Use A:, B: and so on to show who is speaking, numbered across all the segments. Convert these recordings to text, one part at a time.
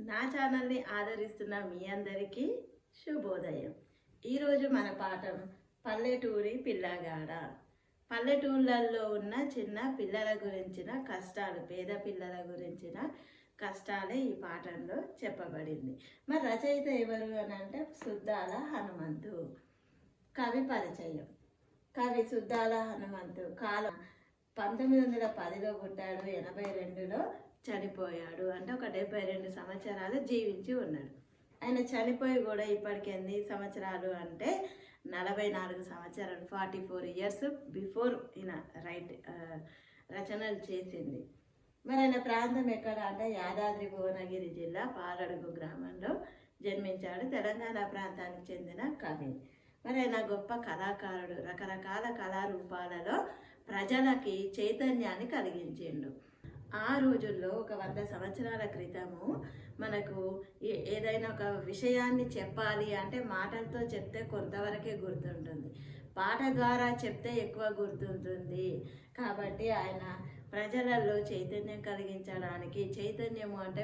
A: నా ఛానల్ని ఆదరిస్తున్న మీ అందరికీ శుభోదయం. ఈరోజు మన పాఠం పల్లెటూరి పిల్లగాడ. పల్లెటూళ్ళల్లో ఉన్న చిన్న పిల్లల గురించిన కష్టాలు, పేద పిల్లల గురించిన కష్టాలే ఈ పాఠంలో చెప్పబడింది. మరి రచయిత ఎవరు అని అంటే సుద్దాల హనుమంతు. కవి పరిచయం. కవి సుద్దాల హనుమంతు కాలం 1910లో పుట్టాడు, 82లో చనిపోయాడు. అంటే ఒక 72 సంవత్సరాలు జీవించి ఉన్నాడు. ఆయన చనిపోయి కూడా ఇప్పటికి ఎన్ని సంవత్సరాలు అంటే 44 సంవత్సరాలు, 44 ఇయర్స్ బిఫోర్ ఈయన రచనలు చేసింది. మరి ఆయన ప్రాంతం ఎక్కడ అంటే యాదాద్రి భువనగిరి జిల్లా పాలడుగు గ్రామంలో జన్మించాడు. తెలంగాణ ప్రాంతానికి చెందిన కవి. మరి ఆయన గొప్ప కళాకారుడు. రకరకాల కళారూపాలలో ప్రజలకి చైతన్యాన్ని కలిగించిండు. ఆ రోజుల్లో ఒక 100 సంవత్సరాల క్రితము మనకు ఏదైనా ఒక విషయాన్ని చెప్పాలి అంటే మాటలతో చెప్తే కొంతవరకే గుర్తుంటుంది, పాట ద్వారా చెప్తే ఎక్కువ గుర్తుంటుంది. కాబట్టి ఆయన ప్రజలలో చైతన్యం కలిగించడానికి, చైతన్యము అంటే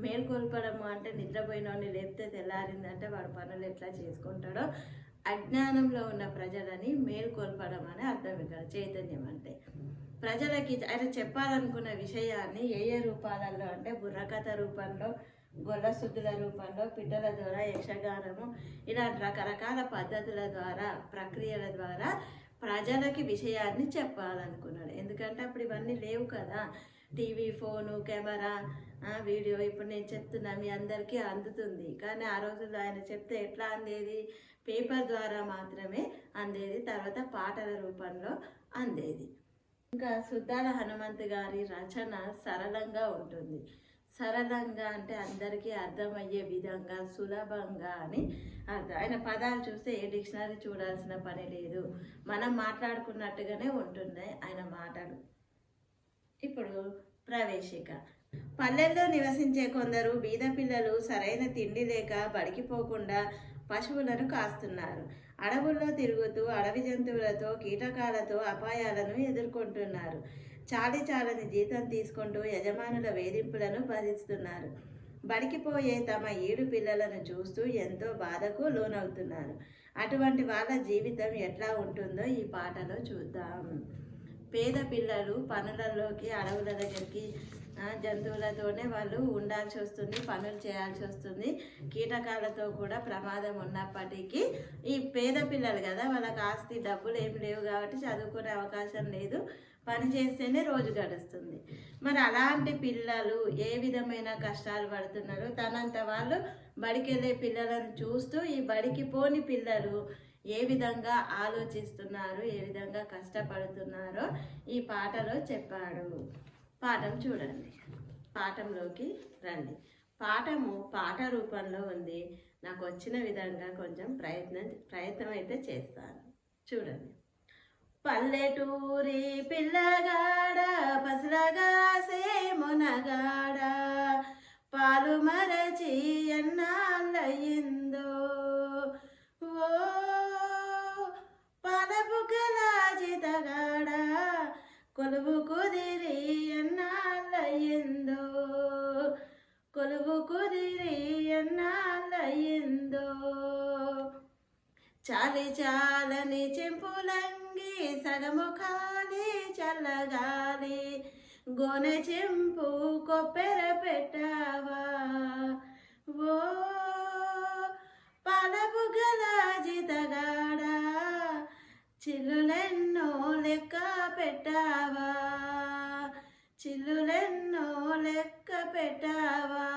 A: మేల్కొల్పడము అంటే నిద్రపోయినోడిని లేపితే తెల్లారిందంటే వాడు పనులు ఎట్లా చేసుకుంటాడో అజ్ఞానంలో ఉన్న ప్రజలని మేల్కొల్పడం అని అర్థం. ఇక్కడ చైతన్యం అంటే ప్రజలకి ఆయన చెప్పాలనుకున్న విషయాన్ని ఏ రూపాలలో అంటే బుర్రకథ రూపంలో, గొల్ల శుద్ధుల రూపంలో, పిట్టల ద్వారా, యక్షగానము, ఇలాంటి రకరకాల పద్ధతుల ద్వారా, ప్రక్రియల ద్వారా ప్రజలకి విషయాన్ని చెప్పాలనుకున్నాడు. ఎందుకంటే అప్పుడు ఇవన్నీ లేవు కదా, టీవీ, ఫోను, కెమెరా, వీడియో. ఇప్పుడు నేను చెప్తున్నా మీ అందరికీ అందుతుంది. కానీ ఆ రోజుల్లో ఆయన చెప్తే ఎట్లా అందేది? పేపర్ ద్వారా మాత్రమే అందేది, తర్వాత పాటల రూపంలో అందేది. ఇంకా సుద్దాల హనుమంతు గారి రచన సరళంగా ఉంటుంది. సరళంగా అంటే అందరికీ అర్థమయ్యే విధంగా, సులభంగా అని అర్థం. ఆయన పదాలు చూస్తే ఏ డిక్షనరీ చూడాల్సిన పని లేదు, మనం మాట్లాడుకున్నట్టుగానే ఉంటున్నాయి ఆయన మాటలు. ఇప్పుడు ప్రవేశిక. పల్లెల్లో నివసించే కొందరు బీద పిల్లలు సరైన తిండి లేక బడికి పోకుండా పశువులను కాస్తున్నారు. అడవుల్లో తిరుగుతూ అడవి జంతువులతో, కీటకాలతో అపాయాలను ఎదుర్కొంటున్నారు. చాలని జీతం తీసుకుంటూ యజమానుల వేధింపులను భరిస్తున్నారు. బడికి పోయే తమ ఈడు పిల్లలను చూస్తూ ఎంతో బాధకు లోనవుతున్నారు. అటువంటి వాళ్ళ జీవితం ఎట్లా ఉంటుందో ఈ పాటలో చూద్దాం. పేద పిల్లలు పనులలోకి, అడవుల దగ్గరికి, జంతువులతోనే వాళ్ళు ఉండాల్సి వస్తుంది, పనులు చేయాల్సి వస్తుంది. కీటకాలతో కూడా ప్రమాదం ఉన్నప్పటికీ ఈ పేద పిల్లలు కదా, వాళ్ళకి ఆస్తి డబ్బులు ఏమి లేవు కాబట్టి చదువుకునే అవకాశం లేదు, పని చేస్తేనే రోజు గడుస్తుంది. మరి అలాంటి పిల్లలు ఏ విధమైన కష్టాలు పడుతున్నారు, తనంత వాళ్ళు బడికి వెళ్ళే పిల్లలను చూస్తూ ఈ బడికి పోని పిల్లలు ఏ విధంగా ఆలోచిస్తున్నారు, ఏ విధంగా కష్టపడుతున్నారో ఈ పాటలో చెప్పాడు. పాఠం చూడండి, పాఠంలోకి రండి. పాఠము పాట రూపంలో ఉంది. నాకు వచ్చిన విధంగా కొంచెం ప్రయత్నం అయితే చేస్తాను. చూడండి. పల్లెటూరి పిల్లగాడ పసలగాసే మునగాడ, పాలు మరచి ఎన్నాళ్ళయిందో, ఓ పాలపు కలాజితగాడ, కొలువు కుదిరి ఎన్నాళ్ళయిందో, కొలువు కుదిరి ఎన్నాళ్ళయిందో, చాలని చెంపులంగి సగము ఖాళీ చల్లగాలి, గోనె చెంపు కొప్పెర పెట్టావా, ఓ పాలపు గలాజితగాడా, చిల్లులెన్నో లెక్క పెట్టావా, చిల్లులెన్నో లెక్క పెట్టావా,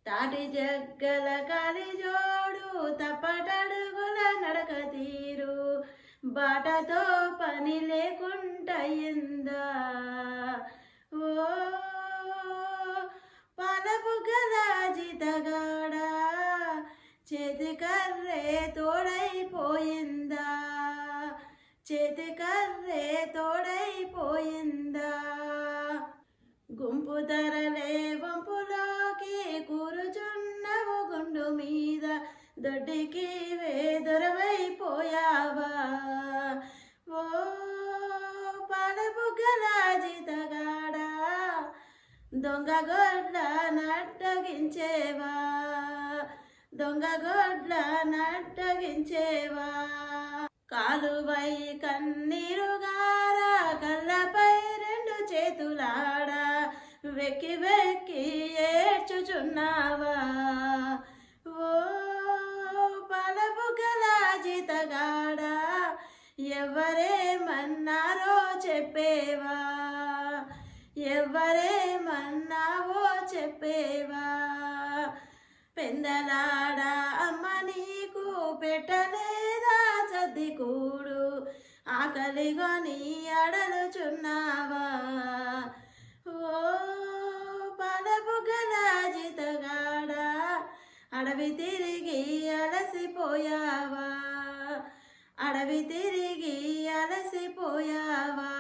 A: తాటి జగ్గల కాలి జోడు, తప్పటడుగుల నడక తీరు, బాటతో పని లేకుండా ఎందా, ఓ పాలపు గలాజితగాడా, చేతి కర్రే తోడైపోయిందా, చేతి కర్రే తోడైపోయిందా, గుంపు ధరలే వంపులోకి కూరుచున్నవు గుండు మీద, దొడ్డికి వేదొరవైపోయావా, ఓ పాలపు గలాజితగాడా, దొంగ గొడ్ల నట్టగించేవా, దొంగ గొడ్ల నట్టగించేవా, కాలువై కన్నీరుగార కళ్ళపై రెండు చేతులాడా వెక్కి వెక్కి ఏడ్చుచున్నావా, ఓ పాలబుగ్గల జీతగాడా ఎవరేమన్నారో చెప్పేవా, ఎవరేమన్నావో చెప్పేవా, పెందలాడా అమ్మ నీకు పెట్టలేదా సర్దికూడు, ఆకలిగొని అడలుచున్నావా, ఓ పాలబుగ్గల జీతగాడా అడవి తిరిగి అలసిపోయావా, అడవి తిరిగి అలసిపోయావా,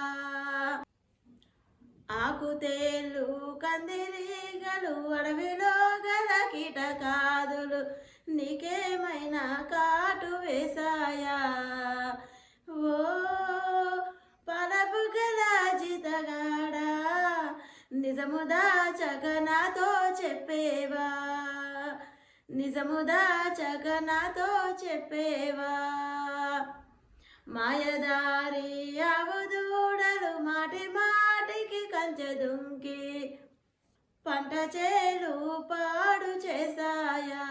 A: ఆకుతేళ్ళు కందిరీగలు అడవిలో గల కీటకాదులు నీకేమైనా కాటు వేశాయా, ఓ పాలబుగ్గల జీతగాడా నిజము దాచక నాతో చెప్పేవా, నిజము దాచక నాతో చెప్పేవా, మాయదారి ఆవుదూడలు మాటి మాటికి కంచె దుంకి పంట చేలు పాడు చేశాయా,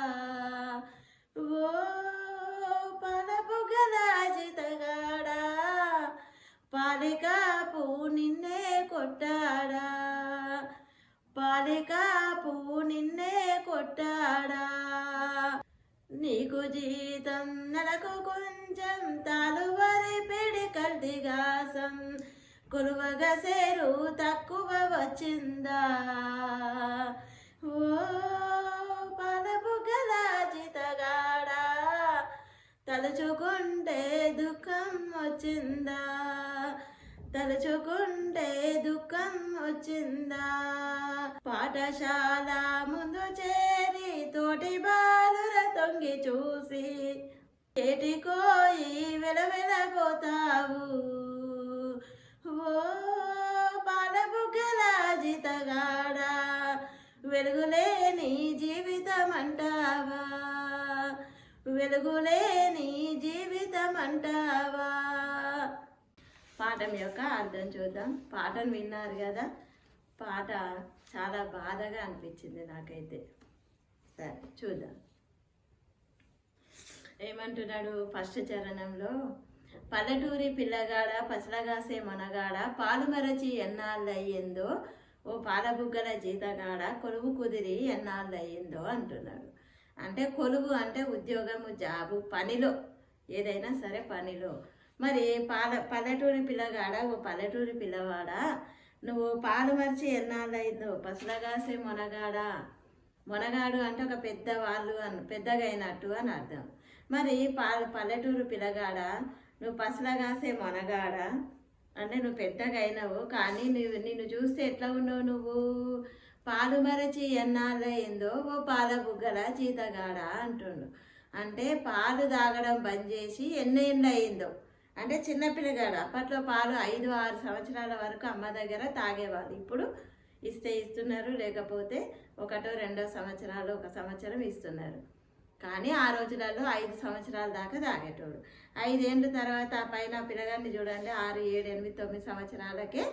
A: ఓ పాలబుగ్గల జీతగాడా పాలికాపు నిన్నే కొట్టాడా, పాలికాపు నిన్నే కొట్టాడా, నీకు జీతం నెలకు కొంచెం తాలువరి పిడి కల్దిగాసం కొలువగా సేరు తక్కువ వచ్చిందా, ఓ పాలబుగ్గల జీతగాడా తలుచుకుంటే దుఃఖం వచ్చిందా, తలుచుకుంటే దుఃఖం వచ్చిందా, పాఠశాల ముందు చేరి తోటి బాలుర తొంగి చూసి ఏటికోయి వెలవెలపోతావు, ఓ పాలబుగ్గల జీతగాడా వెలుగులేని జీవితం అంటావా, వెలుగులేని జీవితం అంటావా. పాఠం యొక్క అర్థం చూద్దాం. పాటను విన్నారు కదా, పాట చాలా బాధగా అనిపించింది నాకైతే. సరే చూద్దాం ఏమంటున్నాడు. ఫస్ట్ చరణంలో పల్లెటూరి పిల్లగాడ పసలగాసే మనగాడ పాలు మరచి ఎన్నాళ్ళయ్యిందో ఓ పాలబుగ్గల జీతగాడ కొలువు కుదిరి ఎన్నాళ్ళయ్యిందో అంటున్నాడు. అంటే కొలువు అంటే ఉద్యోగము, జాబు, పనిలో ఏదైనా సరే పనిలో. మరి పల్లెటూరి పిల్లగాడ ఓ పల్లెటూరి పిల్లవాడ నువ్వు పాలు మరిచి ఎన్నాళ్ళయిందో పసలగాసే మొనగాడ. మొనగాడు అంటే ఒక పెద్దవాళ్ళు పెద్దగా అయినట్టు అని అర్థం. మరి పల్లెటూరు పిల్లగాడ నువ్వు పసలగాసే మొనగాడ అంటే నువ్వు పెద్దగా అయినావు, కానీ నిన్ను చూస్తే ఎట్లా ఉన్నావు నువ్వు? పాలు మరచి ఎన్నాళ్ళయిందో ఓ పాల బుగ్గల జీతగాడ అంటుండు. అంటే పాలు తాగడం బంద్ చేసి ఎన్నేళ్ళు అయిందో అంటే చిన్నపిల్లగాడు. అప్పట్లో పాలు 5-6 సంవత్సరాల వరకు అమ్మ దగ్గర తాగేవాళ్ళు. ఇప్పుడు ఇస్తే ఇస్తున్నారు, లేకపోతే 1-2 సంవత్సరాలు 1 సంవత్సరం ఇస్తున్నారు. కానీ ఆ రోజులలో 5 సంవత్సరాల దాకా తాగేటోడు. 5 ఏళ్ళ తర్వాత ఆ పైన పిల్లగాడిని చూడండి, 6, 7, 8, 9 సంవత్సరాలకే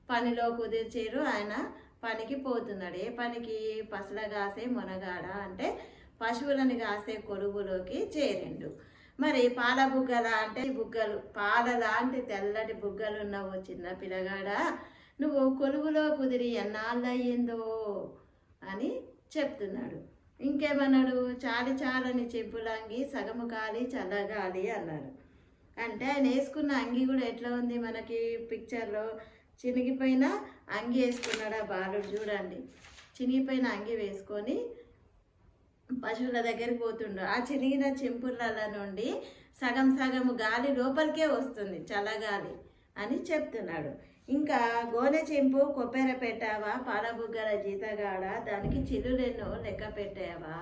A: పనిలో కుదిర్చేరు. ఆయన పనికి పోతున్నాడు. ఏ పనికి? పసలగాసే మొనగాడ అంటే పశువులను కాసే కొలువులోకి చేరిండు. మరి పాల బుగ్గల అంటే బుగ్గలు, పాల లాంటి తెల్లటి బుగ్గలు ఉన్నావు చిన్న పిల్లగాడ, నువ్వు కొలువులో కుదిరి ఎన్నాళ్ళయ్యిందో అని చెప్తున్నాడు. ఇంకేమన్నాడు? చాలని చెప్పులంగి సగము కాలి చల్లగాలి అన్నాడు. అంటే ఆయన వేసుకున్న అంగి కూడా ఎట్లా ఉంది మనకి పిక్చర్లో? చినిగిపోయిన అంగి వేసుకున్నాడు ఆ బాలుడు. చూడండి, చినిగిపోయిన అంగి వేసుకొని పశువుల దగ్గరికి పోతుండు. ఆ చినిగిన చెంపుల నుండి సగం సగము గాలి లోపలికే వస్తుంది, చల్లగాలి అని చెప్తున్నాడు. ఇంకా గోనె చెంపు కొప్పెర పెట్టావా పాలబుగ్గల జీతగాడ, దానికి చిల్లులెన్నో లెక్క పెట్టావా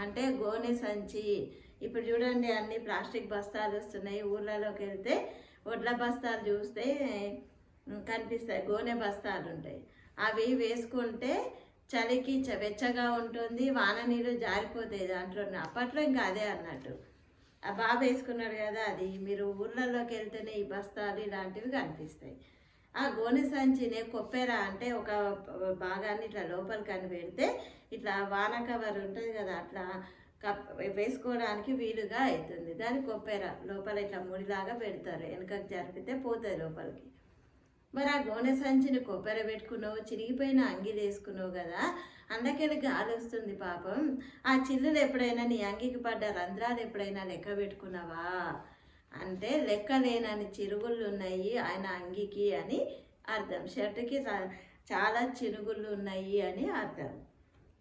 A: అంటే గోనె సంచి. ఇప్పుడు చూడండి, అన్ని ప్లాస్టిక్ బస్తాలు వస్తున్నాయి. ఊర్లలోకి వెళ్తే వడ్ల బస్తాలు చూస్తే కనిపిస్తాయి, గోనె బస్తాలు ఉంటాయి. అవి వేసుకుంటే చలికి వెచ్చగా ఉంటుంది, వాన నీళ్ళు జారిపోతాయి దాంట్లో. అప్పట్లో ఇంకా అదే అన్నట్టు. ఆ బాబు వేసుకున్నాడు కదా, అది మీరు ఊర్లలోకి వెళ్తేనే ఈ బస్తాలు ఇలాంటివి కనిపిస్తాయి. ఆ గోనె సంచిని కొప్పెర అంటే ఒక భాగాన్ని ఇట్లా లోపలికి అని పెడితే ఇట్లా వాన కవర్ ఉంటుంది కదా, అట్లా వేసుకోవడానికి వీలుగా అవుతుంది. దాన్ని కొప్పెర లోపల ఇట్లా ముడిలాగా పెడతారు, వెనకకి జరిపితే పోతుంది లోపలికి. మరి ఆ గోనె సంచిని కొప్పెర పెట్టుకున్నావు, చిరిగిపోయిన అంగీలు వేసుకున్నావు కదా, అందుకెళ్ళి గాలి వస్తుంది పాపం. ఆ చిల్లులు ఎప్పుడైనా నీ అంగికి పడ్డ రంధ్రాలు ఎప్పుడైనా లెక్క పెట్టుకున్నావా అంటే లెక్క లేనని చిరుగుళ్ళు ఉన్నాయి ఆయన అంగికి అని అర్థం. షర్టుకి చాలా చిరుగుళ్ళు ఉన్నాయి అని అర్థం.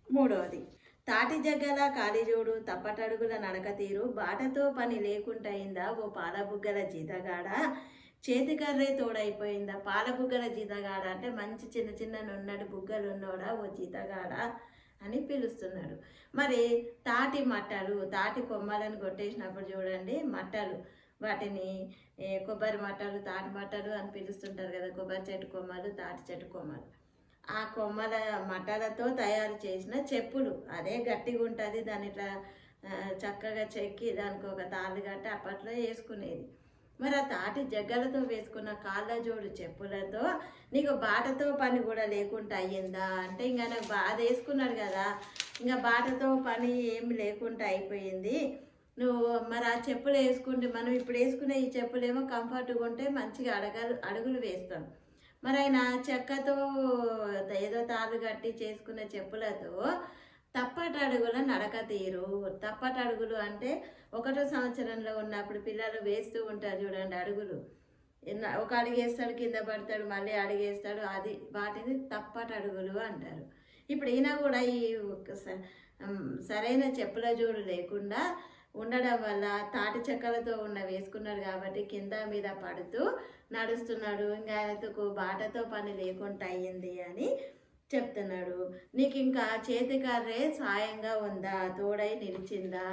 A: మూడవది, తాటి జగ్గల కాలిజోడు తప్పటడుగుల నడక తీరు బాటతో పని లేకుండా అయిందా ఓ పాలబుగ్గల జీతగాడ, చేతికర్రే తోడైపోయిందా. పాలబుగ్గల జీతగాడ అంటే మంచి చిన్న చిన్న నున్నటి బుగ్గలు ఉన్నోడా ఓ జీతగాడ అని పిలుస్తున్నాడు. మరి తాటి మట్టలు, తాటి కొమ్మలను కొట్టేసినప్పుడు చూడండి మట్టలు, వాటిని కొబ్బరి మట్టలు తాటి మట్టలు అని పిలుస్తుంటారు కదా, కొబ్బరి చెట్టు కొమ్మలు తాటి చెట్టు కొమ్మలు. ఆ కొమ్మల మట్టలతో తయారు చేసిన చెప్పులు, అదే గట్టిగా ఉంటుంది, దాన్ని ఇట్లా చక్కగా చెక్కి దానికి ఒక తాళ్ళు కట్టి అప్పట్లో వేసుకునేది. మరి ఆ తాటి జగ్గలతో వేసుకున్న కాళ్ళ జోడు చెప్పులతో నీకు బాటతో పని కూడా లేకుండా అయ్యిందా అంటే ఇంకా నాకు బాధ వేసుకున్నాడు కదా, ఇంకా బాటతో పని ఏమి లేకుండా అయిపోయింది. నువ్వు మరి ఆ చెప్పులు వేసుకుంటే, మనం ఇప్పుడు వేసుకునే ఈ చెప్పులేమో కంఫర్ట్గా ఉంటే మంచిగా అడుగులు వేస్తాం. మరి ఆయన చెక్కతో ఏదో తాళ్ళు కట్టి చేసుకునే చెప్పులతో తప్పటడుగుల నడక తీరు. తప్పటడుగులు అంటే 1వ సంవత్సరంలో ఉన్నప్పుడు పిల్లలు వేస్తూ ఉంటారు చూడండి అడుగులు, ఒక అడుగు వేస్తాడు కింద పడతాడు మళ్ళీ అడుగేస్తాడు, అది వాటిని తప్పటడుగులు అంటారు. ఇప్పుడు ఈయన కూడా ఈ సరైన చెప్పుల జోడు లేకుండా ఉండడం వల్ల తాటి చెక్కలతో వేసుకున్నాడు కాబట్టి కింద మీద పడుతూ నడుస్తున్నాడు. ఇంకా ఆయనకు బాటతో పని లేకుండా అయ్యింది అని చెప్తున్నాడు. నీకు ఇంకా చేతికర్రే సాయంగా ఉందా, తోడై నిలిచిందా.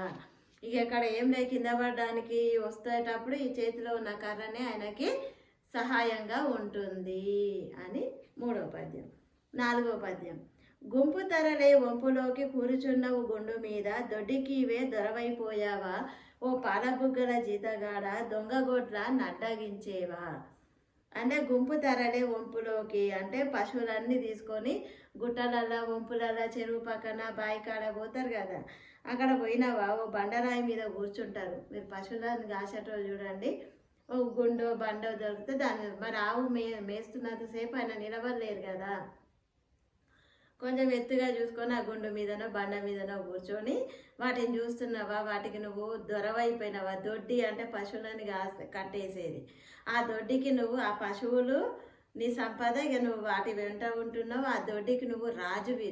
A: ఇక ఇక్కడ ఏం లే, కింద పడడానికి వస్తేటప్పుడు ఈ చేతిలో ఉన్న కర్రనే ఆయనకి సహాయంగా ఉంటుంది అని 3వ పద్యం. 4వ పద్యం, గుంపు తరలే వంపులోకి కూర్చున్నవు గుండు మీద, దొడ్డికివే దొరవైపోయావా ఓ పాలబుగ్గల జీతగాడ, దొంగగొడ్ల నడ్డగించేవా. అంటే గుంపు తరలే వంపులోకి అంటే పశువులన్నీ తీసుకొని గుట్టలల్లా వంపులల్లా చెరువు పక్కన బావి కాడ పోతారు కదా, అక్కడ పోయినావా ఓ బండరాయి మీద కూర్చుంటారు. మీరు పశువులను కాసేటోళ్ళు చూడండి, ఓ గుండో బండో దొరికితే దాని మరి ఆవు మేస్తున్నంతసేపు ఆయన నిలబడలేరు కదా, కొంచెం ఎత్తుగా చూసుకొని ఆ గుండు మీదనో బండ మీదనో కూర్చొని వాటిని చూస్తున్నావా, వాటికి నువ్వు దొరవైపోయినావా. దొడ్డి అంటే పశువులని కట్టేసేది, ఆ దొడ్డికి నువ్వు, ఆ పశువులు నీ సంపద, ఇక నువ్వు వాటి వెంట ఉంటున్నావు, ఆ దొడ్డికి నువ్వు రాజువి,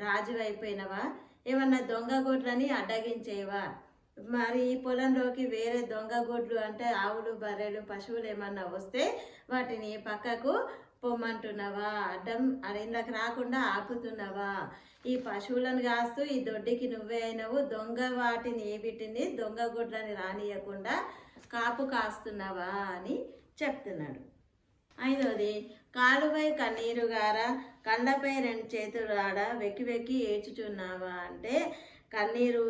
A: రాజు అయిపోయినావా. ఏమన్నా దొంగ గొడ్లని అడ్డగించేవా. మరి ఈ పొలంలోకి వేరే దొంగ గొడ్లు అంటే ఆవులు బర్రెలు పశువులు ఏమన్నా వస్తే వాటిని పక్కకు పొమ్మంటున్నావా, అడ్డం ఇందాక రాకుండా ఆపుతున్నావా. ఈ పశువులను కాస్తూ ఈ దొడ్డికి నువ్వే అయినవు, దొంగ వాటిని వీటిని దొంగ గుడ్లని రానియకుండా కాపు కాస్తున్నావా అని చెప్తున్నాడు. 5వది, కాలువై కన్నీరుగార కళ్ళపై 2 చేతులు ఆడ వెక్కి వెక్కి ఏడ్చుచున్నావా అంటే కన్నీరు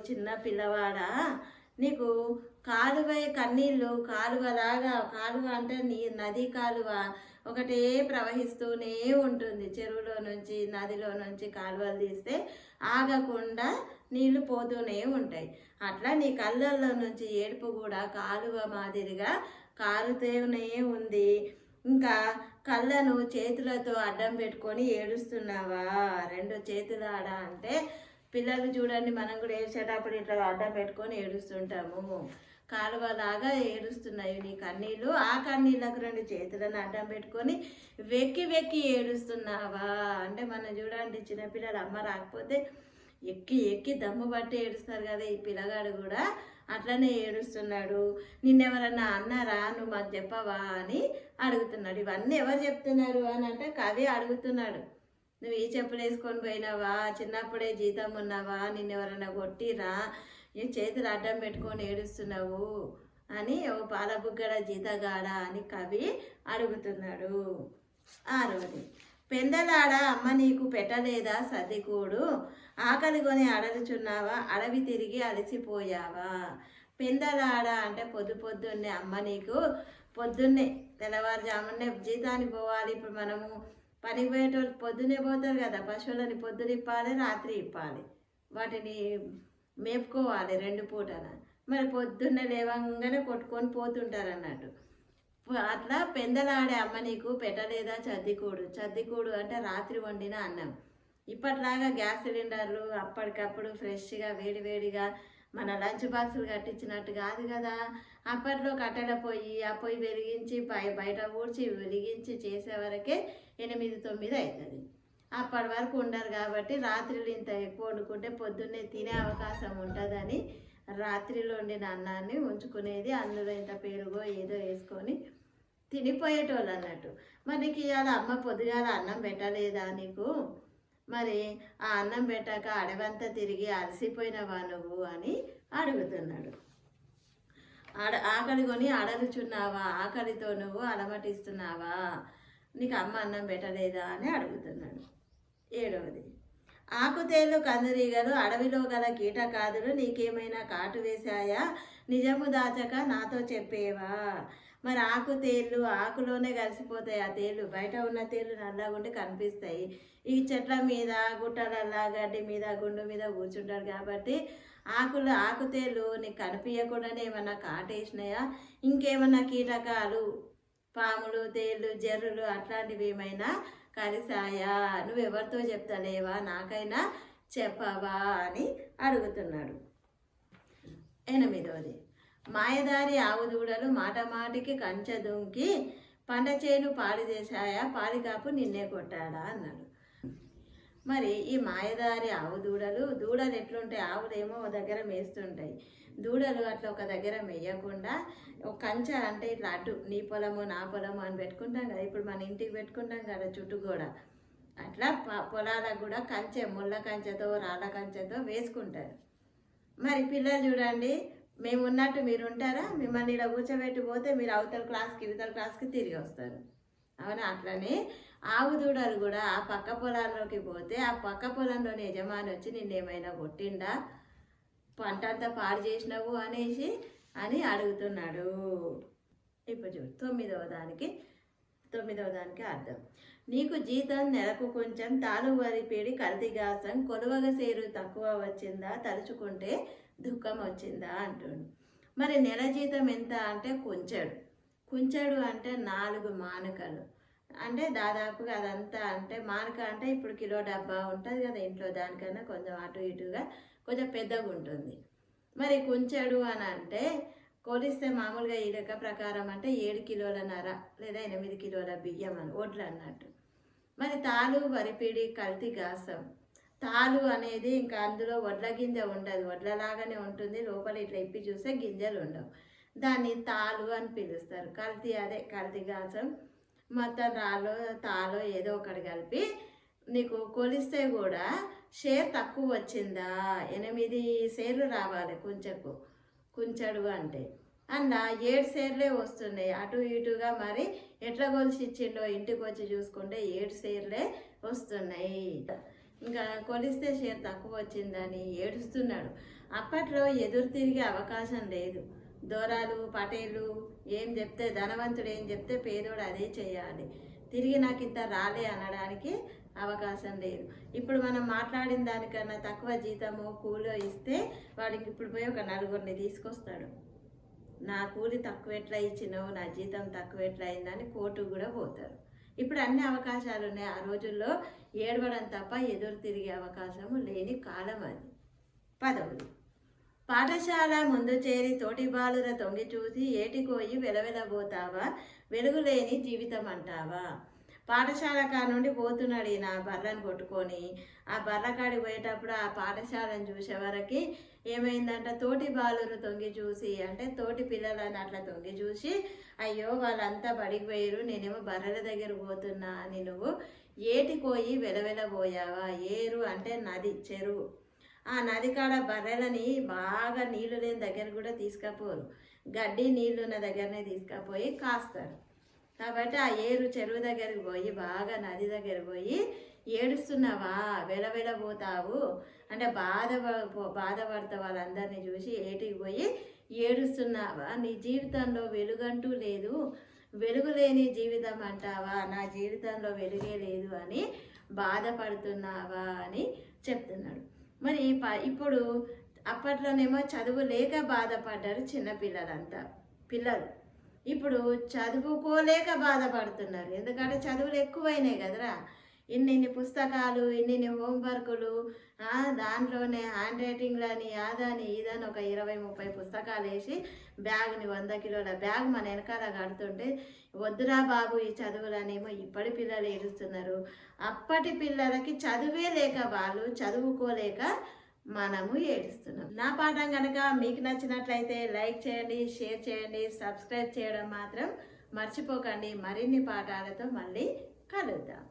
A: చిన్న పిల్లవాడా, నీకు కాలువై కన్నీళ్ళు, కాలువలాగా, కాలువ అంటే నది కాలువ ఒకటే ప్రవహిస్తూనే ఉంటుంది. చెరువులో నుంచి నదిలో నుంచి కాలువలు తీస్తే ఆగకుండా నీళ్లు పోతూనే ఉంటాయి. అట్లా నీ కళ్ళల్లో నుంచి ఏడుపు కూడా కాలువ మాదిరిగా కారుతూనే ఉంది. ఇంకా కళ్ళను చేతులతో అడ్డం పెట్టుకొని ఏడుస్తున్నావా. 2 చేతులు ఆడ అంటే పిల్లలు చూడండి, మనం కూడా ఏడ్చేటప్పుడు ఇట్లా అడ్డం పెట్టుకొని ఏడుస్తుంటాము, కాలువలాగా ఏడుస్తున్నాయి నీ కన్నీళ్ళు. ఆ కన్నీళ్ళకు 2 చేతులను అడ్డం పెట్టుకొని వెక్కి వెక్కి ఏడుస్తున్నావా అంటే మనం చూడండి చిన్నపిల్లలు అమ్మ రాకపోతే ఎక్కి ఎక్కి దమ్ము పట్టి ఏడుస్తారు కదా, ఈ పిల్లగాడు కూడా అట్లనే ఏడుస్తున్నాడు. నిన్నెవరన్నా అన్నారా, నువ్వు మాకు చెప్పవా అని అడుగుతున్నాడు. ఇవన్నీ ఎవరు చెప్తున్నారు అని అంటే కవి అడుగుతున్నాడు. నువ్వు ఈ చెప్పులు వేసుకొని పోయినావా, చిన్నప్పుడే జీతం ఉన్నావా, నిన్నెవరన్నా కొట్టిరా, ఈ చేతులు అడ్డం పెట్టుకొని ఏడుస్తున్నావు అని ఓ పాలబుగ్గల జీతగాడ అని కవి అడుగుతున్నాడు. 6వది, పెందలాడ అమ్మ నీకు పెట్టలేదా సర్దికూడు, ఆకలి కొని అడలుచున్నావా, అడవి తిరిగి అలసిపోయావా. పెందలాడ అంటే పొద్దున్నే అమ్మ నీకు పొద్దున్నే తెల్లవారుజామునే జీతానికి పోవాలి. ఇప్పుడు మనము పనికి పోయేటోళ్ళు పొద్దున్నే పోతారు కదా, పశువులని పొద్దున ఇప్పాలి, రాత్రి ఇప్పాలి, వాటిని మేపుకోవాలి 2 పూటల. మరి పొద్దున్నే లేవంగానే కొట్టుకొని పోతుంటారు అన్నట్టు. అట్లా పెందలాడే అమ్మ నీకు పెట్టలేదా చద్దికూడు అంటే రాత్రి వండిన అన్నం. ఇప్పట్లాగా గ్యాస్ సిలిండర్లు అప్పటికప్పుడు ఫ్రెష్గా వేడివేడిగా మన లంచ్ బాక్సులు కట్టించినట్టు కాదు కదా. అప్పట్లో కట్టెల పొయ్యి, ఆ పొయ్యి వెలిగించి బయట ఊడ్చి వెలిగించి చేసే వరకే 8-9 అవుతుంది. అప్పటి వరకు ఉండరు కాబట్టి రాత్రిలో ఇంత ఎక్కువ వండుకుంటే పొద్దున్నే తినే అవకాశం ఉంటుందని రాత్రిలో వండిన అన్నాన్ని ఉంచుకునేది. అందులో ఇంత పెరుగో ఏదో వేసుకొని తినిపోయేటోళ్ళు అన్నట్టు. మరి నీకు ఇవాళ అమ్మ పొద్దుగాల అన్నం పెట్టలేదా నీకు, మరి ఆ అన్నం పెట్టాక అడవంతా తిరిగి అలసిపోయినవా నువ్వు అని అడుగుతున్నాడు. ఆకలి కొని అడలుచున్నావా, ఆకలితో నువ్వు అలమటిస్తున్నావా, నీకు అమ్మ అన్నం పెట్టలేదా అని అడుగుతున్నాడు. 7వది, ఆకుతేళ్ళు కందిరీగలు అడవిలో గల కీటకాదులు నీకేమైనా కాటు వేశాయా, నిజము దాచక నాతో చెప్పేవా. మరి ఆకుతేళ్ళు ఆకులోనే కలిసిపోతాయి. ఆ తేళ్ళు బయట ఉన్న తేళ్ళు నల్లగుండి కనిపిస్తాయి. ఈ చెట్ల మీద గుట్టలల్లా గడ్డి మీద గుండు మీద కూర్చుంటారు కాబట్టి ఆకుతేళ్ళు నీకు కనిపించకుండానే ఏమన్నా కాటేసినాయా, ఇంకేమన్నా కీటకాలు పాములు తేళ్ళు జర్రులు అట్లాంటివి ఏమైనా కలిసాయా, నువ్వెవరితో చెప్తలేవా, నాకైనా చెప్పవా అని అడుగుతున్నాడు. 8వది, మాయదారి ఆవుదూడలు మాటమాటికి కంచె దుంకి పంట చేను పాడు చేశాయా, పాలికాపు నిన్నే కొట్టాడా అన్నాడు. మరి ఈ మాయదారి దూడలు ఎట్లుంటాయి, ఆవులేమో ఒక దగ్గర మేస్తుంటాయి, దూడలు అట్లా ఒక దగ్గర మేయకుండా ఒక కంచె అంటే ఇట్లా అటు నీ పొలము నా పొలము అని పెట్టుకుంటాం కదా, ఇప్పుడు మన ఇంటికి పెట్టుకుంటాం కదా చుట్టూ కూడా, అట్లా పొలాలకు కూడా కంచె ముళ్ళ కంచెతో రాళ్ళ కంచెతో వేసుకుంటారు. మరి పిల్లలు చూడండి, మేము ఉన్నట్టు మీరు ఉంటారా, మిమ్మల్ని ఇలా కూర్చోబెట్టి పోతే మీరు అవతల క్లాస్కి తిరిగి వస్తారు, అవునా. అట్లనే ఆవు దూడలు కూడా ఆ పక్క పొలాల్లోకి పోతే ఆ పక్క పొలంలోని యజమాని వచ్చి నిన్నేమైనా కొట్టిండా, పంట అంతా పాడు చేసినావు అని అడుగుతున్నాడు. ఇప్పుడు చూడు 9వ దానికి అర్థం. నీకు జీతం నెలకు కొంచెం, తాను వరిపేడి కల్తీగాసం, కొలువగ సేరు తక్కువ వచ్చిందా, తలుచుకుంటే దుఃఖం వచ్చిందా అంటుండు. మరి నెల జీతం ఎంత అంటే కుంచెడు అంటే 4 మానకలు అంటే దాదాపుగా అదంతా అంటే మానక అంటే ఇప్పుడు కిలో డబ్బా ఉంటుంది కదా ఇంట్లో, దానికన్నా కొంచెం అటు ఇటుగా కొంచెం పెద్దగా ఉంటుంది. మరి కుంచెడు అని అంటే కొలిస్తే మామూలుగా ఈ లెక్క ప్రకారం అంటే 7 కిలోలన్నర లేదా 8 కిలోల బియ్యం అని వడ్లు అన్నట్టు. మరి తాలు వరిపిడి కల్తీ గాసం, తాలు అనేది ఇంకా అందులో వడ్ల గింజ ఉండదు, వడ్లలాగానే ఉంటుంది, లోపల ఇట్లా ఇప్పి చూస్తే గింజలు ఉండవు, దాన్ని తాలు అని పిలుస్తారు. కల్తీ గాసం మొత్తం తాలో ఏదో ఒకటి కలిపి నీకు కొలిస్తే కూడా షేర్ తక్కువ వచ్చిందా, 8 షేర్లు రావాలి కుంచెడు అంటే, అలా 7 షేర్లే వస్తున్నాయి అటు ఇటుగా. మరి ఎట్లా కొలిసి ఇచ్చిండో ఇంటికి వచ్చి చూసుకుంటే 7 షేర్లే వస్తున్నాయి. ఇంకా కొలిస్తే షేర్ తక్కువ వచ్చిందని ఏడుస్తున్నాడు. అప్పట్లో ఎదురు తిరిగే అవకాశం లేదు. దొరాలు పటేలు ఏం చెప్తే, ధనవంతుడు ఏం చెప్తే పేదోడు అదే చేయాలి, తిరిగి నాకు ఇంత రాలే అనడానికి అవకాశం లేదు. ఇప్పుడు మనం మాట్లాడిన దానికన్నా తక్కువ జీతము కూలో ఇస్తే వాడికి ఇప్పుడు పోయి ఒక 4గురిని తీసుకొస్తాడు, నా కూలి తక్కువ ఎట్లా ఇచ్చినావు, నా జీతం తక్కువ ఎట్లా అయిందని కోర్టు కూడా పోతారు. ఇప్పుడు అన్ని అవకాశాలు ఉన్నాయి. ఆ రోజుల్లో ఏడవడం తప్ప ఎదురు తిరిగే అవకాశము లేని కాలం అది. 10వది, పాఠశాల ముందు చేరి తోటి బాలుర తొంగి చూసి ఏటికోయి వెలవెలబోతావా, వెలుగులేని జీవితం అంటావా. పాఠశాల కా నుండి పోతున్నాడు ఈయన బర్రెను కొట్టుకొని. ఆ బర్రకాడికి పోయేటప్పుడు ఆ పాఠశాలను చూసే వరకు ఏమైందంట, తోటి బాలురు తొంగి చూసి అంటే తోటి పిల్లలని అట్లా తొంగి చూసి, అయ్యో వాళ్ళంతా బడికి పోయారు, నేనేమో బర్రెల దగ్గర పోతున్నా అని నువ్వు ఏటికోయి వెలవెలబోయావా. ఏరు అంటే నది, చెరువు. ఆ నది కాడ బర్రెలని బాగా నీళ్లు లేని దగ్గర కూడా తీసుకపోరు, గడ్డి నీళ్లు ఉన్న దగ్గరనే తీసుకపోయి కాస్తారు. కాబట్టి ఆ ఏరు చెరువు దగ్గరికి పోయి బాగా నది దగ్గరికి పోయి ఏడుస్తున్నావా, వెలవెలబోతావు అంటే బాధపడతా వాళ్ళందరినీ చూసి ఏటికి పోయి ఏడుస్తున్నావా, నీ జీవితంలో వెలుగంటూ లేదు, వెలుగు లేని జీవితం అంటావా, నా జీవితంలో వెలుగే లేదు అని బాధపడుతున్నావా అని చెప్తున్నాడు. మరి ఇప్పుడు అప్పట్లోనేమో చదువు లేక బాధపడ్డారు చిన్నపిల్లలంతా పిల్లలు. ఇప్పుడు చదువుకోలేక బాధపడుతున్నారు, ఎందుకంటే చదువులు ఎక్కువైనాయి కదరా. ఇన్ని పుస్తకాలు, ఇన్ని హోంవర్కులు, దాంట్లోనే హ్యాండ్ రైటింగ్లని అదని ఇదని ఒక 20-30 పుస్తకాలు వేసి బ్యాగ్ని 100 కిలోల బ్యాగ్ మన వెనకాల కడుతుంటే వద్దురా బాబు ఈ చదువులనేమో ఇప్పటి పిల్లలు ఏడుస్తున్నారు. అప్పటి పిల్లలకి చదువే లేక వాళ్ళు చదువుకోలేక మనము ఏడుస్తున్నాం. నా పాఠం కనుక మీకు నచ్చినట్లయితే లైక్ చేయండి, షేర్ చేయండి, సబ్స్క్రైబ్ చేయడం మాత్రం మర్చిపోకండి. మరిన్ని పాఠాలతో మళ్ళీ కలుద్దాం.